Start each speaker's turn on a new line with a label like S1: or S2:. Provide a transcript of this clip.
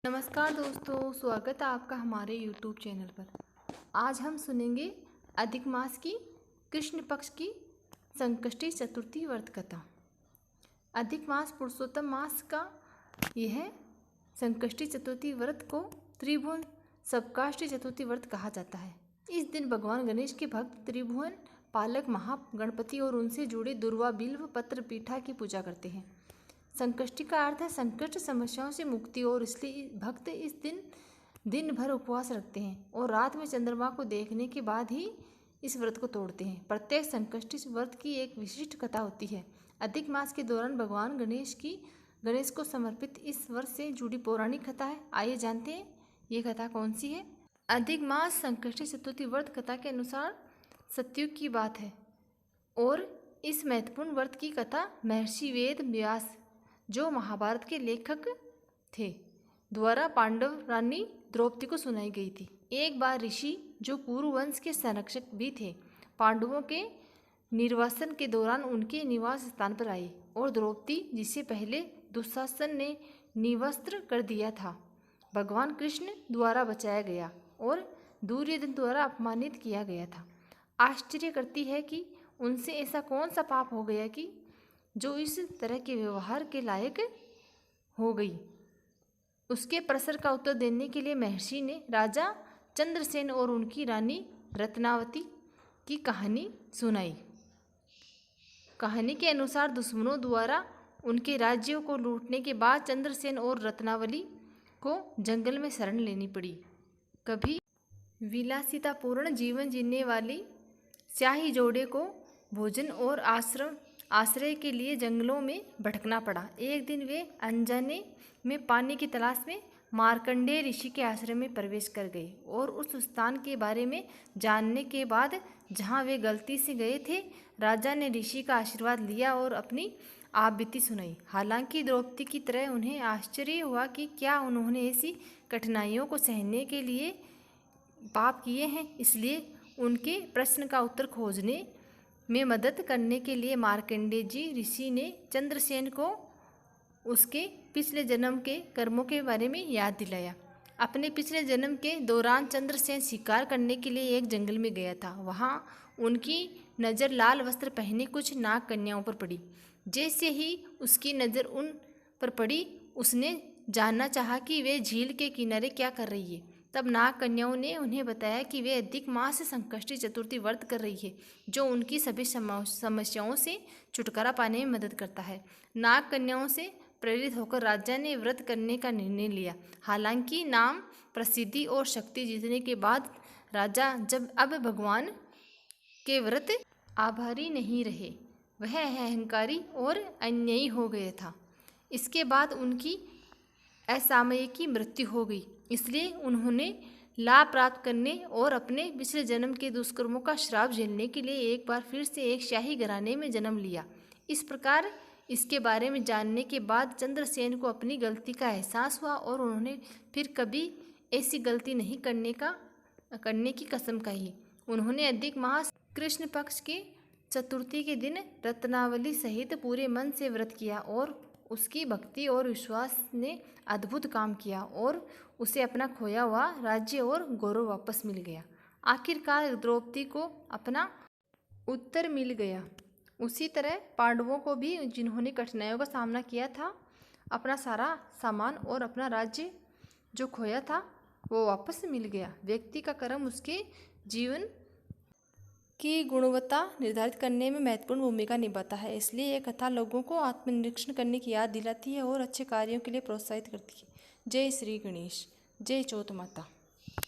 S1: नमस्कार दोस्तों, स्वागत है आपका हमारे YouTube चैनल पर। आज हम सुनेंगे अधिक मास की कृष्ण पक्ष की संकष्टी चतुर्थी व्रत कथा। अधिक मास पुरुषोत्तम मास का यह संकष्टी चतुर्थी व्रत को त्रिभुवन सबकाष्टी चतुर्थी व्रत कहा जाता है। इस दिन भगवान गणेश के भक्त त्रिभुवन पालक महागणपति और उनसे जुड़े दुर्वा बिल्व पत्र पीठा की पूजा करते हैं। संकष्टी का अर्थ है संकट समस्याओं से मुक्ति, और इसलिए भक्त इस दिन भर उपवास रखते हैं और रात में चंद्रमा को देखने के बाद ही इस व्रत को तोड़ते हैं। प्रत्येक संकष्टी व्रत की एक विशिष्ट कथा होती है। अधिक मास के दौरान भगवान गणेश को समर्पित इस व्रत से जुड़ी पौराणिक कथा है। आइए जानते हैं ये कथा कौन सी है। अधिक मास संकष्टी चतुर्थी व्रत कथा के अनुसार सतयुग की बात है और इस महत्वपूर्ण व्रत की कथा महर्षि वेद व्यास, जो महाभारत के लेखक थे, द्वारा पांडव रानी द्रौपदी को सुनाई गई थी। एक बार ऋषि, जो कुरु वंश के संरक्षक भी थे, पांडवों के निर्वासन के दौरान उनके निवास स्थान पर आए और द्रौपदी, जिसे पहले दुशासन ने निवस्त्र कर दिया था, भगवान कृष्ण द्वारा बचाया गया और दुर्योधन द्वारा अपमानित किया गया था। आश्चर्य करती है कि उनसे ऐसा कौन सा पाप हो गया कि जो इस तरह के व्यवहार के लायक हो गई। उसके प्रश्न का उत्तर देने के लिए महर्षि ने राजा चंद्रसेन और उनकी रानी रत्नावती की कहानी सुनाई। कहानी के अनुसार दुश्मनों द्वारा उनके राज्यों को लूटने के बाद चंद्रसेन और रत्नावली को जंगल में शरण लेनी पड़ी। कभी विलासितापूर्ण जीवन जीने वाली स्याही जोड़े को भोजन और आश्रय के लिए जंगलों में भटकना पड़ा। एक दिन वे अनजाने में पानी की तलाश में मार्कंडेय ऋषि के आश्रम में प्रवेश कर गए और उस स्थान के बारे में जानने के बाद जहां वे गलती से गए थे, राजा ने ऋषि का आशीर्वाद लिया और अपनी आपबीती सुनाई। हालांकि द्रौपदी की तरह उन्हें आश्चर्य हुआ कि क्या उन्होंने ऐसी कठिनाइयों को सहने के लिए पाप किए हैं। इसलिए उनके प्रश्न का उत्तर खोजने में मदद करने के लिए मार्कंडेय जी ऋषि ने चंद्रसेन को उसके पिछले जन्म के कर्मों के बारे में याद दिलाया। अपने पिछले जन्म के दौरान चंद्रसेन शिकार करने के लिए एक जंगल में गया था। वहाँ उनकी नज़र लाल वस्त्र पहने कुछ नाग कन्याओं पर पड़ी। जैसे ही उसकी नज़र उन पर पड़ी, उसने जानना चाहा कि वे झील के किनारे क्या कर रही है। तब नाग कन्याओं ने उन्हें बताया कि वे अधिक मास संकष्टी चतुर्थी व्रत कर रही है, जो उनकी सभी समस्याओं से छुटकारा पाने में मदद करता है। नाग कन्याओं से प्रेरित होकर राजा ने व्रत करने का निर्णय लिया। हालांकि नाम, प्रसिद्धि और शक्ति जीतने के बाद राजा जब अब भगवान के व्रत आभारी नहीं रहे, वह अहंकारी और अन्यायी हो गया था। इसके बाद उनकी असामयिकी मृत्यु हो गई। इसलिए उन्होंने लाभ प्राप्त करने और अपने पिछले जन्म के दुष्कर्मों का श्राप झेलने के लिए एक बार फिर से एक शाही घराने में जन्म लिया। इस प्रकार इसके बारे में जानने के बाद चंद्रसेन को अपनी गलती का एहसास हुआ और उन्होंने फिर कभी ऐसी गलती नहीं करने की कसम कही। उन्होंने अधिक मास कृष्ण पक्ष की चतुर्थी के दिन रत्नावली सहित पूरे मन से व्रत किया और उसकी भक्ति और विश्वास ने अद्भुत काम किया और उसे अपना खोया हुआ राज्य और गौरव वापस मिल गया। आखिरकार द्रौपदी को अपना उत्तर मिल गया। उसी तरह पांडवों को भी, जिन्होंने कठिनाइयों का सामना किया था, अपना सारा सामान और अपना राज्य जो खोया था वो वापस मिल गया। व्यक्ति का कर्म उसके जीवन की गुणवत्ता निर्धारित करने में महत्वपूर्ण भूमिका निभाता है। इसलिए यह कथा लोगों को आत्मनिरीक्षण करने की याद दिलाती है और अच्छे कार्यों के लिए प्रोत्साहित करती है। जय श्री गणेश, जय चौथ माता।